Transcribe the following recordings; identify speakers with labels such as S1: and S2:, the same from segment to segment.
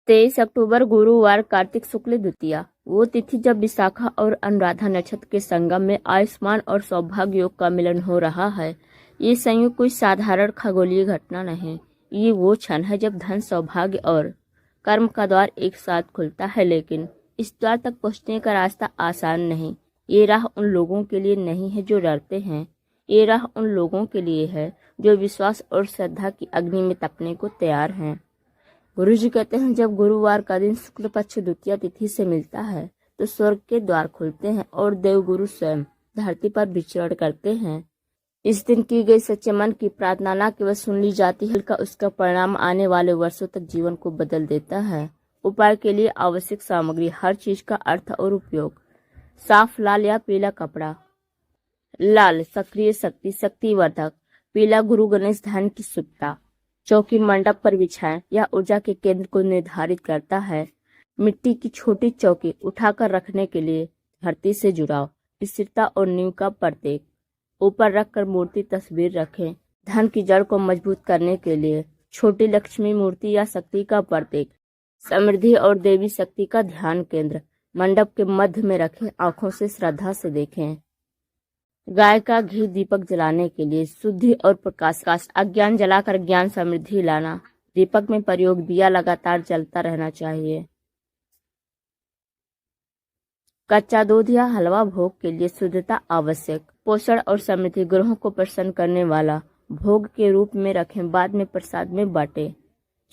S1: 23 अक्टूबर गुरुवार कार्तिक शुक्ल द्वितीया, वो तिथि जब विशाखा और अनुराधा नक्षत्र के संगम में आयुष्मान और सौभाग्य योग का मिलन हो रहा है। ये संयोग कोई साधारण खगोलीय घटना नहीं, ये वो क्षण है जब धन, सौभाग्य और कर्म का द्वार एक साथ खुलता है। लेकिन इस द्वार तक पहुंचने का रास्ता आसान नहीं। ये राह उन लोगों के लिए नहीं है जो डरते हैं, ये राह उन लोगों के लिए है जो विश्वास और श्रद्धा की अग्नि में तपने को तैयार हैं। गुरु जी कहते हैं, जब गुरुवार का दिन शुक्ल पक्ष द्वितीया तिथि से मिलता है तो स्वर्ग के द्वार खुलते हैं और देवगुरु स्वयं धरती पर विचरण करते हैं। इस दिन की गई सच्चे मन की प्रार्थना न केवल सुन ली जाती है, बल्कि उसका परिणाम आने वाले वर्षों तक जीवन को बदल देता है। उपाय के लिए आवश्यक सामग्री, हर चीज का अर्थ और उपयोग। साफ लाल या पीला कपड़ा। लाल सक्रिय शक्ति, शक्तिवर्धक। पीला गुरु गणेश, धन की शुभता। चौकी मंडप पर बिछाएं, यह ऊर्जा के केंद्र को निर्धारित करता है। मिट्टी की छोटी चौकी उठाकर रखने के लिए धरती से जुड़ाव, स्थिरता और नींव का प्रतीक। ऊपर रखकर मूर्ति, तस्वीर रखें। धन की जड़ को मजबूत करने के लिए छोटी लक्ष्मी मूर्ति या शक्ति का प्रतीक। समृद्धि और देवी शक्ति का ध्यान केंद्र मंडप के मध्य में रखें, आंखों से श्रद्धा से देखें। गाय का घी दीपक जलाने के लिए शुद्धि और प्रकाश। अज्ञान जलाकर ज्ञान समृद्धि लाना। दीपक में प्रयोग दिया लगातार जलता रहना चाहिए। कच्चा दूध या हलवा भोग के लिए शुद्धता आवश्यक। पोषण और समृद्धि, ग्रहों को प्रसन्न करने वाला भोग के रूप में रखें, बाद में प्रसाद में बांटे।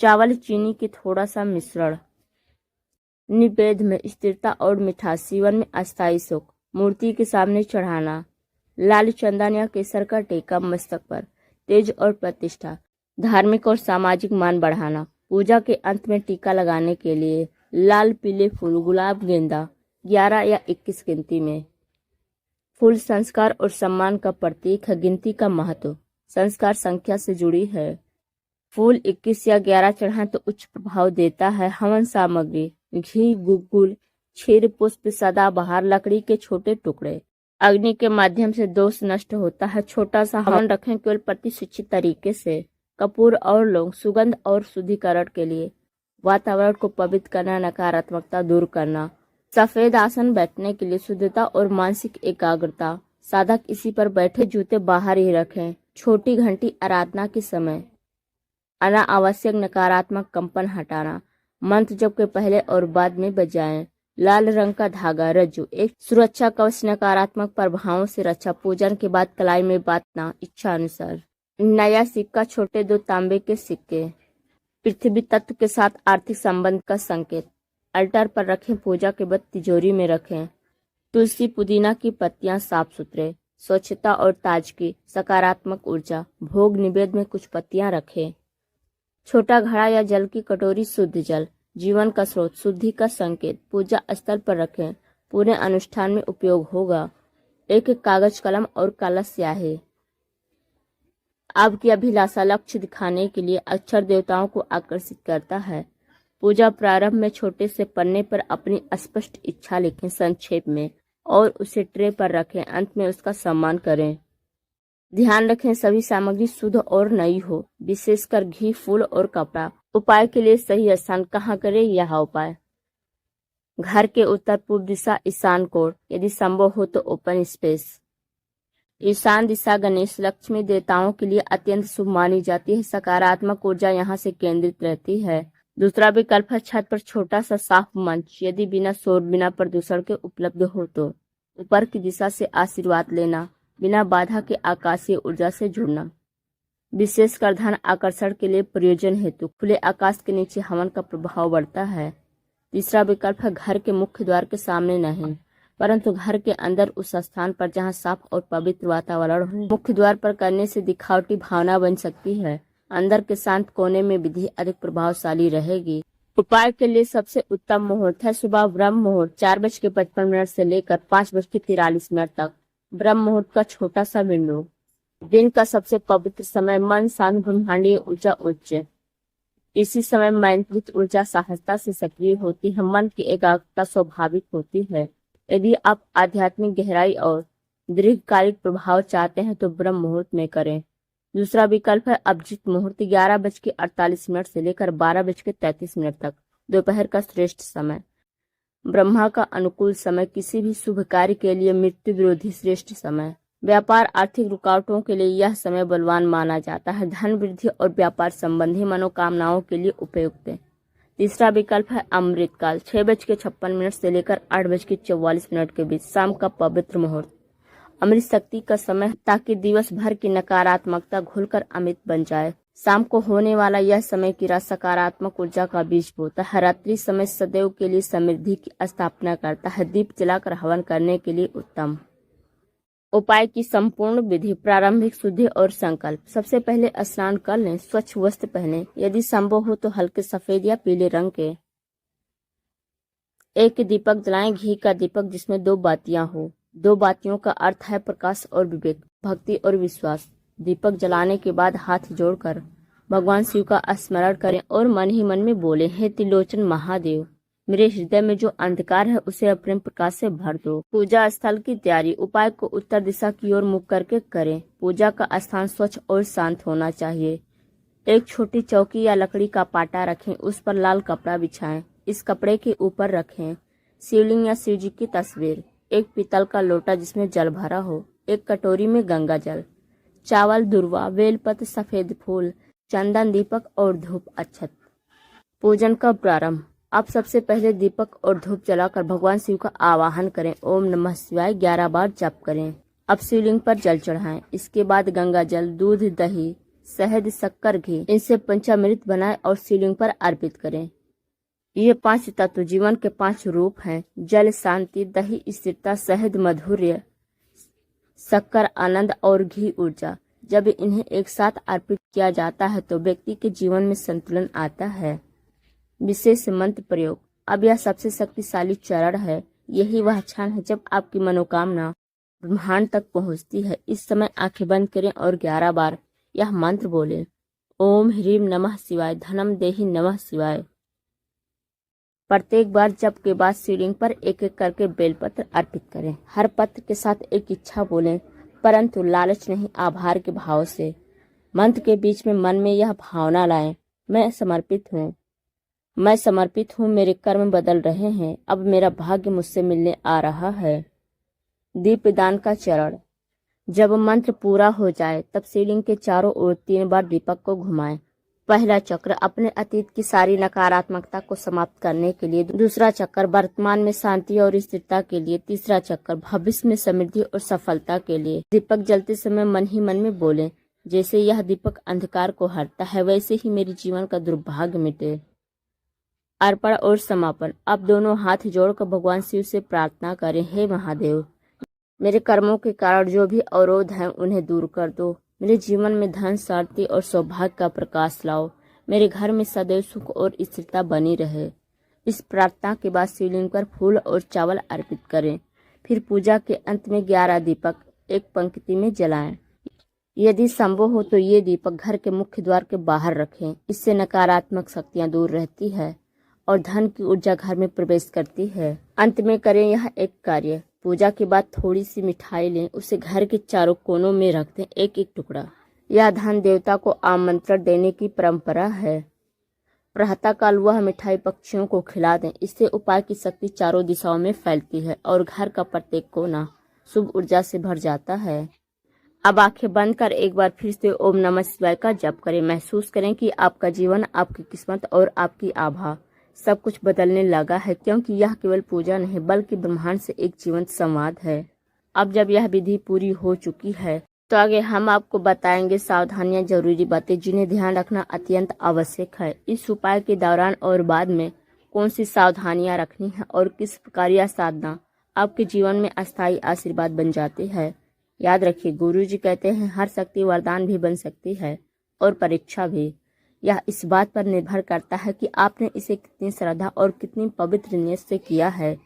S1: चावल, चीनी की थोड़ा सा मिश्रण। निवेद में स्थिरता और मिठास, जीवन में अस्थायी सुख। मूर्ति के सामने चढ़ाना। लाल चंदन या केसर का टीका मस्तक पर। तेज और प्रतिष्ठा, धार्मिक और सामाजिक मान बढ़ाना। पूजा के अंत में टीका लगाने के लिए लाल पीले फूल, गुलाब, गेंदा 11 या 21 गिनती में। फूल संस्कार और सम्मान का प्रतीक है। गिनती का महत्व संस्कार संख्या से जुड़ी है। फूल 21 या 11 चढ़ाएं तो उच्च प्रभाव देता है। हवन सामग्री, घी, गुग्गुल, क्षीर, पुष्प, सदाबहार, लकड़ी के छोटे टुकड़े। अग्नि के माध्यम से दोष नष्ट होता है। छोटा सा हवन रखें, केवल प्रतिशिक्षित तरीके से। कपूर और लौंग, सुगंध और शुद्धिकरण के लिए। वातावरण को पवित्र करना, नकारात्मकता दूर करना। सफेद आसन, बैठने के लिए शुद्धता और मानसिक एकाग्रता। साधक इसी पर बैठे, जूते बाहर ही रखें। छोटी घंटी, आराधना के समय। अनावश्यक नकारात्मक कंपन हटाना। मंत्र जप के पहले और बाद में बजाएं। लाल रंग का धागा, रज्जु, एक सुरक्षा कवच, नकारात्मक प्रभावों से रक्षा। पूजन के बाद कलाई में बांधना, इच्छा अनुसार। नया सिक्का, छोटे 2 तांबे के सिक्के। पृथ्वी तत्व के साथ आर्थिक संबंध का संकेत। अल्टर पर रखें, पूजा के बाद तिजोरी में रखें। तुलसी, पुदीना की पत्तियां, साफ सुथरे। स्वच्छता और ताजगी, सकारात्मक ऊर्जा। भोग निवेद में कुछ पत्तियां रखें। छोटा घड़ा या जल की कटोरी, शुद्ध जल, जीवन का स्रोत, शुद्धि का संकेत। पूजा स्थल पर रखें, पूरे अनुष्ठान में उपयोग होगा। एक कागज, कलम और काला स्याही। आपकी अभिलाषा, लक्ष्य दिखाने के लिए अक्षर देवताओं को आकर्षित करता है। पूजा प्रारंभ में छोटे से पन्ने पर अपनी स्पष्ट इच्छा लिखें संक्षेप में और उसे ट्रे पर रखें। अंत में उसका सम्मान करें। ध्यान रखें, सभी सामग्री शुद्ध और नई हो, विशेषकर घी, फूल और कपड़ा। उपाय के लिए सही स्थान कहाँ करें, यह उपाय। घर के उत्तर पूर्व दिशा, ईशान कोण, यदि संभव हो तो ओपन स्पेस। ईशान दिशा गणेश लक्ष्मी देवताओं के लिए अत्यंत शुभ मानी जाती है। सकारात्मक ऊर्जा यहाँ से केंद्रित रहती है। दूसरा विकल्प है छत पर छोटा सा साफ मंच, यदि बिना शोर, बिना प्रदूषण के उपलब्ध हो तो। ऊपर की दिशा से आशीर्वाद लेना, बिना बाधा के आकाशीय ऊर्जा से जुड़ना। विशेषकर धन आकर्षण के लिए प्रयोजन हेतु खुले आकाश के नीचे हवन का प्रभाव बढ़ता है। तीसरा विकल्प है घर के मुख्य द्वार के सामने नहीं, परंतु घर के अंदर उस स्थान पर जहां साफ और पवित्र वातावरण हो। मुख्य द्वार पर करने से दिखावटी भावना बन सकती है। अंदर के शांत कोने में विधि अधिक प्रभावशाली रहेगी। उपाय के लिए सबसे उत्तम मुहूर्त है सुबह ब्रह्म मुहूर्त 4:55 से लेकर 5:43 तक। ब्रह्म मुहूर्त का छोटा सा विंडो। दिन का सबसे पवित्र समय, मन शांत, ब्रह्मांडीय ऊर्जा उच्च। इसी समय मैंत्रिक ऊर्जा सहजता से सक्रिय होती है। मन की एकाग्रता स्वाभाविक होती है। यदि आप आध्यात्मिक गहराई और दीर्घकालिक प्रभाव चाहते हैं तो ब्रह्म मुहूर्त में करें। दूसरा विकल्प है अभिजीत मुहूर्त 11:48 से लेकर 12:33 तक। दोपहर का श्रेष्ठ समय। ब्रह्मा का अनुकूल समय, किसी भी शुभ कार्य के लिए मृत्यु विरोधी श्रेष्ठ समय। व्यापार आर्थिक रुकावटों के लिए यह समय बलवान माना जाता है। धन वृद्धि और व्यापार संबंधी मनोकामनाओं के लिए उपयुक्त है। तीसरा विकल्प है अमृतकाल, 6:56 से लेकर 8:44 के बीच, शाम का पवित्र मुहूर्त। अमृत शक्ति का समय ताकि दिवस भर की नकारात्मकता घुलकर अमृत बन जाए। शाम को होने वाला यह समय की सकारात्मक ऊर्जा का बीज बोता है। रात्रि समय सदैव के लिए समृद्धि की स्थापना करता है। दीप जलाकर हवन करने के लिए उत्तम। उपाय की संपूर्ण विधि। प्रारंभिक शुद्धि और संकल्प। सबसे पहले स्नान कर लें, स्वच्छ वस्त्र पहने, यदि संभव हो तो हल्के सफेद या पीले रंग के। एक दीपक जलाएं, घी का दीपक जिसमें 2 बातियां हो। 2 बातियों का अर्थ है प्रकाश और विवेक, भक्ति और विश्वास। दीपक जलाने के बाद हाथ जोड़कर भगवान शिव का स्मरण करें और मन ही मन में बोले, हे त्रिलोचन महादेव, मेरे हृदय में जो अंधकार है उसे अपने प्रकाश से भर दो। पूजा स्थल की तैयारी। उपाय को उत्तर दिशा की ओर मुख करके करें। पूजा का स्थान स्वच्छ और शांत होना चाहिए। एक छोटी चौकी या लकड़ी का पाटा रखें, उस पर लाल कपड़ा बिछाएं। इस कपड़े के ऊपर रखें शिवलिंग या शिव जी की तस्वीर, एक पीतल का लोटा जिसमें जल भरा हो, एक कटोरी में गंगा जल, चावल, दुर्वा, बेलपत्र, सफेद फूल, चंदन, दीपक और धूप अक्षत। पूजन का प्रारंभ। आप सबसे पहले दीपक और धूप जलाकर भगवान शिव का आवाहन करें। ओम नमः शिवाय 11 बार जप करें। अब शिवलिंग पर जल चढ़ाएं। इसके बाद गंगा जल, दूध, दही, शहद, शक्कर, घी इनसे पंचामृत बनाएं और शिवलिंग पर अर्पित करें। ये 5 तत्व जीवन के 5 रूप हैं। जल शांति, दही स्थिरता, शहद माधुर्य, शक्कर आनंद और घी ऊर्जा। जब इन्हें एक साथ अर्पित किया जाता है तो व्यक्ति के जीवन में संतुलन आता है। विशेष मंत्र प्रयोग। अब यह सबसे शक्तिशाली चरण है। यही वह क्षण है जब आपकी मनोकामना ब्रह्मांड तक पहुंचती है। इस समय आंखें बंद करें और 11 बार यह मंत्र बोलें। ओम ह्रीम नमः शिवाय, धनम देहि नमः शिवाय। प्रत्येक बार जप के बाद शिवलिंग पर एक एक करके बेलपत्र अर्पित करें। हर पत्र के साथ एक इच्छा बोलें, परंतु लालच नहीं, आभार के भाव से। मंत्र के बीच में मन में यह भावना लाएं, मैं समर्पित हूँ, मैं समर्पित हूँ, मेरे कर्म बदल रहे हैं, अब मेरा भाग्य मुझसे मिलने आ रहा है। दीपदान का चरण। जब मंत्र पूरा हो जाए तब शिवलिंग के चारों ओर 3 बार दीपक को घुमाएं। पहला चक्र अपने अतीत की सारी नकारात्मकता को समाप्त करने के लिए, दूसरा चक्र वर्तमान में शांति और स्थिरता के लिए, तीसरा चक्र भविष्य में समृद्धि और सफलता के लिए। दीपक जलते समय मन ही मन में बोलें, जैसे यह दीपक अंधकार को हरता है वैसे ही मेरे जीवन का दुर्भाग्य मिटे। अर्पण और समापन। अब दोनों हाथ जोड़कर भगवान शिव से प्रार्थना करें, हे महादेव, मेरे कर्मों के कारण जो भी अवरोध हैं उन्हें दूर कर दो। मेरे जीवन में धन, शांति और सौभाग्य का प्रकाश लाओ। मेरे घर में सदैव सुख और स्थिरता बनी रहे। इस प्रार्थना के बाद शिवलिंग पर फूल और चावल अर्पित करें। फिर पूजा के अंत में 11 दीपक एक पंक्ति में जलाएं। यदि संभव हो तो ये दीपक घर के मुख्य द्वार के बाहर रखें। इससे नकारात्मक शक्तियां दूर रहती है और धन की ऊर्जा घर में प्रवेश करती है। अंत में करें यह एक कार्य। पूजा के बाद थोड़ी सी मिठाई लें, उसे घर के चारों कोनों में रख दें, एक एक टुकड़ा। यह धन देवता को आमंत्रण देने की परंपरा है। प्रातःकाल वह मिठाई पक्षियों को खिला दें। इससे उपाय की शक्ति चारों दिशाओं में फैलती है और घर का प्रत्येक कोना शुभ ऊर्जा से भर जाता है। अब आंखें बंद कर एक बार फिर से ओम नमः शिवाय का जप करें। महसूस करें कि आपका जीवन, आपकी किस्मत और आपकी आभा सब कुछ बदलने लगा है, क्योंकि यह केवल पूजा नहीं बल्कि ब्रह्मांड से एक जीवंत संवाद है। अब जब यह विधि पूरी हो चुकी है तो आगे हम आपको बताएंगे सावधानियां, जरूरी बातें जिन्हें ध्यान रखना अत्यंत आवश्यक है। इस उपाय के दौरान और बाद में कौन सी सावधानियां रखनी है और किस प्रकार यह साधना आपके जीवन में अस्थायी आशीर्वाद बन जाती है। याद रखिए, गुरुजी कहते हैं हर शक्ति वरदान भी बन सकती है और परीक्षा भी। यह इस बात पर निर्भर करता है कि आपने इसे कितनी श्रद्धा और कितनी पवित्र नियत से किया है।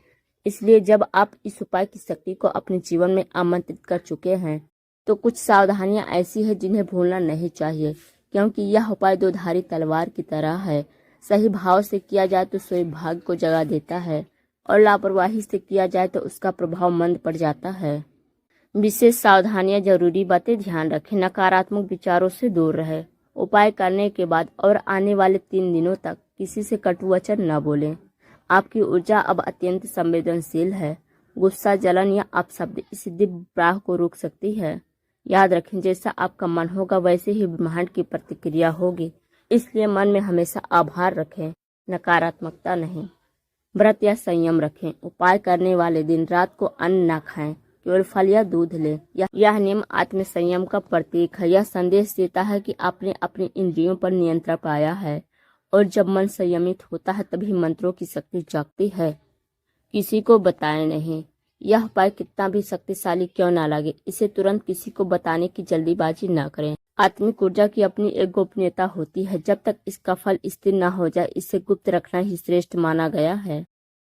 S1: इसलिए जब आप इस उपाय की शक्ति को अपने जीवन में आमंत्रित कर चुके हैं तो कुछ सावधानियां ऐसी है जिन्हें भूलना नहीं चाहिए, क्योंकि यह उपाय 2 धारी तलवार की तरह है। सही भाव से किया जाए तो स्वयं भाग्य को जगा देता है और लापरवाही से किया जाए तो उसका प्रभाव मंद पड़ जाता है। विशेष सावधानियां, जरूरी बातें ध्यान रखें। नकारात्मक विचारों से दूर रहे। उपाय करने के बाद और आने वाले 3 दिनों तक किसी से कटु वचन न बोलें। आपकी ऊर्जा अब अत्यंत संवेदनशील है। गुस्सा, जलन या अपशब्द इस दिव्य प्रवाह को रोक सकती है। याद रखें, जैसा आपका मन होगा वैसे ही ब्रह्मांड की प्रतिक्रिया होगी। इसलिए मन में हमेशा आभार रखें, नकारात्मकता नहीं। व्रत या संयम रखें। उपाय करने वाले दिन रात को अन्न न खाएं, केवल फल या दूध लें। यह नियम आत्म संयम का प्रतीक है। यह संदेश देता है कि आपने अपनी इंद्रियों पर नियंत्रण पाया है, और जब मन संयमित होता है तभी मंत्रों की शक्ति जागती है। किसी को बताएं नहीं। यह उपाय कितना भी शक्तिशाली क्यों ना लगे, इसे तुरंत किसी को बताने की जल्दीबाजी न करें। आत्मिक ऊर्जा की अपनी एक गोपनीयता होती है। जब तक इसका फल स्थिर न हो जाए, इसे गुप्त रखना ही श्रेष्ठ माना गया है।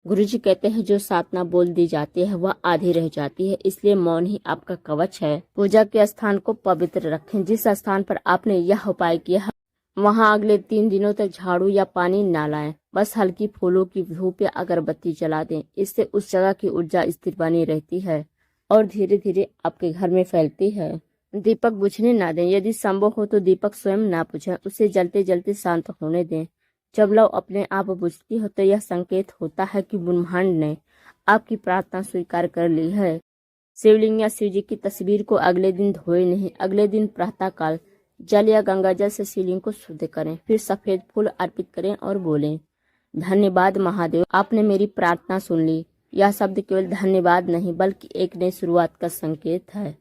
S1: गुरुजी कहते हैं, जो साधना बोल दी जाती है वह आधी रह जाती है, इसलिए मौन ही आपका कवच है। पूजा के स्थान को पवित्र रखें। जिस स्थान पर आपने यह उपाय किया वहां अगले 3 दिनों तक झाड़ू या पानी न लाएं। बस हल्की फूलों की धूप या अगरबत्ती जला दें। इससे उस जगह की ऊर्जा स्थिर बनी रहती है और धीरे धीरे आपके घर में फैलती है। दीपक बुझने ना दें। यदि संभव हो तो दीपक स्वयं ना बुझे, उसे जलते जलते शांत होने दें। जब लौ अपने आप बुझती हो तो यह संकेत होता है कि ब्रह्मांड ने आपकी प्रार्थना स्वीकार कर ली है। शिवलिंग या शिव जी की तस्वीर को अगले दिन धोए नहीं। अगले दिन प्रातःकाल जल या गंगा जल से शिवलिंग को शुद्ध करें, फिर सफेद फूल अर्पित करें और बोलें, धन्यवाद महादेव, आपने मेरी प्रार्थना सुन ली। यह शब्द केवल धन्यवाद नहीं बल्कि एक नई शुरुआत का संकेत है।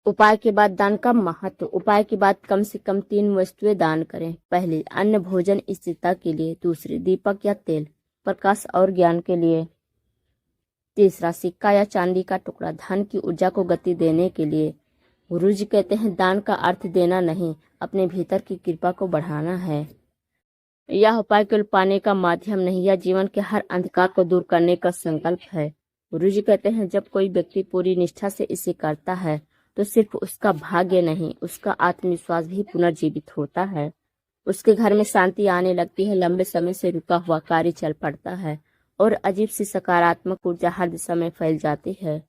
S1: उपाय के बाद दान का महत्व। उपाय के बाद कम से कम 3 वस्तुएं दान करें। पहली, अन्न भोजन स्थिरता के लिए। दूसरी, दीपक या तेल प्रकाश और ज्ञान के लिए। तीसरा, सिक्का या चांदी का टुकड़ा धन की ऊर्जा को गति देने के लिए। गुरुजी कहते हैं, दान का अर्थ देना नहीं, अपने भीतर की कृपा को बढ़ाना है। यह उपाय केवल पाने का माध्यम नहीं, यह जीवन के हर अंधकार को दूर करने का संकल्प है। गुरुजी कहते हैं, जब कोई व्यक्ति पूरी निष्ठा से इसे करता है तो सिर्फ उसका भाग्य नहीं, उसका आत्मविश्वास भी पुनर्जीवित होता है। उसके घर में शांति आने लगती है, लंबे समय से रुका हुआ कार्य चल पड़ता है और अजीब सी सकारात्मक ऊर्जा हर दिशा में फैल जाती है।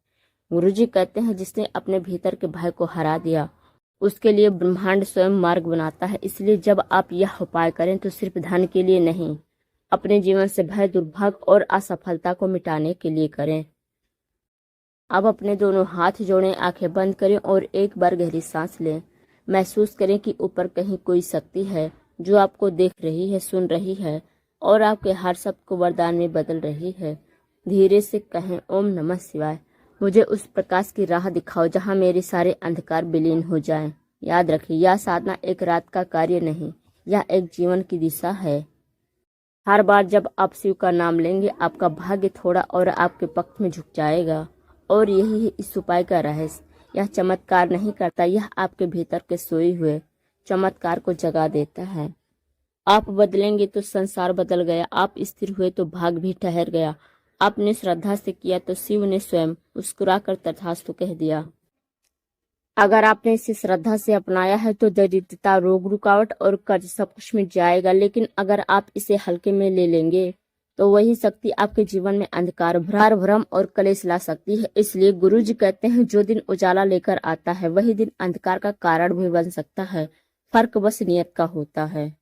S1: गुरुजी कहते हैं, जिसने अपने भीतर के भय को हरा दिया उसके लिए ब्रह्मांड स्वयं मार्ग बनाता है। इसलिए जब आप यह उपाय करें तो सिर्फ धन के लिए नहीं, अपने जीवन से भय, दुर्भाग्य और असफलता को मिटाने के लिए करें। अब अपने दोनों हाथ जोड़ें, आंखें बंद करें और एक बार गहरी सांस लें। महसूस करें कि ऊपर कहीं कोई शक्ति है जो आपको देख रही है, सुन रही है और आपके हर शब्द को वरदान में बदल रही है। धीरे से कहें, ओम नमः शिवाय, मुझे उस प्रकाश की राह दिखाओ जहां मेरे सारे अंधकार विलीन हो जाएं। याद रखिए, यह साधना एक रात का कार्य नहीं, यह एक जीवन की दिशा है। हर बार जब आप शिव का नाम लेंगे, आपका भाग्य थोड़ा और आपके पक्ष में झुक जाएगा। और यही है इस उपाय का रहस्य। यह चमत्कार नहीं करता, यह आपके भीतर के सोए हुए चमत्कार को जगा देता है। आप बदलेंगे तो संसार बदल गया, आप स्थिर हुए तो भाग भी ठहर गया, आपने श्रद्धा से किया तो शिव ने स्वयं मुस्कुराकर तथास्तु कह दिया। अगर आपने इसे श्रद्धा से अपनाया है तो दरिद्रता, रोग, रुकावट और कर्ज सब कुछ मिट जाएगा। लेकिन अगर आप इसे हल्के में ले लेंगे तो वही शक्ति आपके जीवन में अंधकार, भ्रम और कलेश ला सकती है। इसलिए गुरुजी कहते हैं, जो दिन उजाला लेकर आता है वही दिन अंधकार का कारण भी बन सकता है। फर्क बस नियत का होता है।